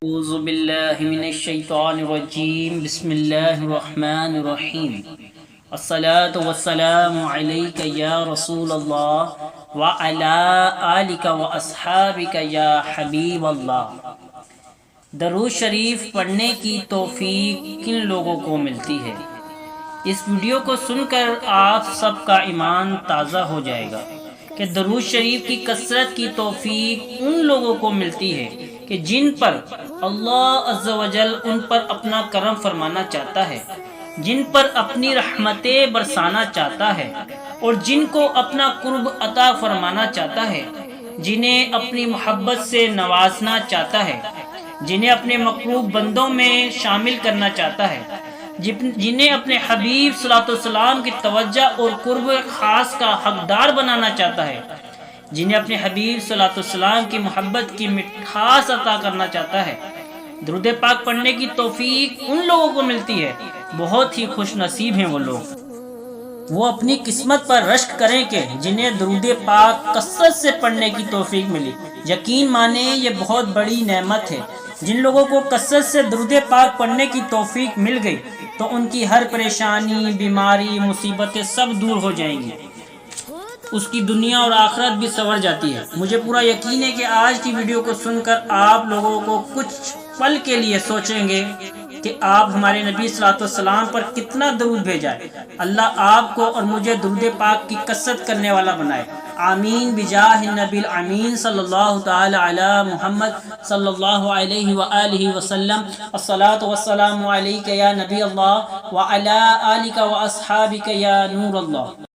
اعوذ باللہ من الشیطان الرجیم، بسم اللہ الرحمن الرحیم۔ الصلاۃ والسلام علیک یا رسول اللہ وعلی آلک واصحابک یا حبیب اللہ۔ درود شریف پڑھنے کی توفیق کن لوگوں کو ملتی ہے؟ اس ویڈیو کو سن کر آپ سب کا ایمان تازہ ہو جائے گا کہ درود شریف کی کثرت کی توفیق ان لوگوں کو ملتی ہے کہ جن پر اللہ عز و جل ان پر اپنا کرم فرمانا چاہتا ہے، جن پر اپنی رحمتیں برسانا چاہتا ہے، اور جن کو اپنا قرب عطا فرمانا چاہتا ہے، جنہیں اپنی محبت سے نوازنا چاہتا ہے، جنہیں اپنے مقبول بندوں میں شامل کرنا چاہتا ہے، جنہیں اپنے حبیب صلی اللہ علیہ وسلم کی توجہ اور قرب خاص کا حقدار بنانا چاہتا ہے، جنہیں اپنے حبیب صلی اللہ علیہ وسلم کی محبت کی مٹھاس عطا کرنا چاہتا ہے۔ درود پاک پڑھنے کی توفیق ان لوگوں کو ملتی ہے، بہت ہی خوش نصیب ہیں وہ لوگ۔ وہ اپنی قسمت پر رشک کریں کہ جنہیں درود پاک کثرت سے پڑھنے کی توفیق ملی۔ یقین مانیں یہ بہت بڑی نعمت ہے۔ جن لوگوں کو کثرت سے درود پاک پڑھنے کی توفیق مل گئی تو ان کی ہر پریشانی، بیماری، مصیبتیں سب دور ہو جائیں گی، اس کی دنیا اور آخرت بھی سنور جاتی ہے۔ مجھے پورا یقین ہے کہ آج کی ویڈیو کو سن کر آپ لوگوں کو کچھ پل کے لیے سوچیں گے کہ آپ ہمارے نبی صلی اللہ علیہ وسلم پر کتنا درود بھیجائے۔ اللہ آپ کو اور مجھے درود پاک کی کثرت کرنے والا بنائے، آمین بجاہ النبی الامین صلی اللہ تعالی علی محمد صلی اللہ علیہ وآلہ وسلم۔ الصلاۃ والسلام علیک یا نبی اللہ وعلی آلک واصحابک یا نور اللہ۔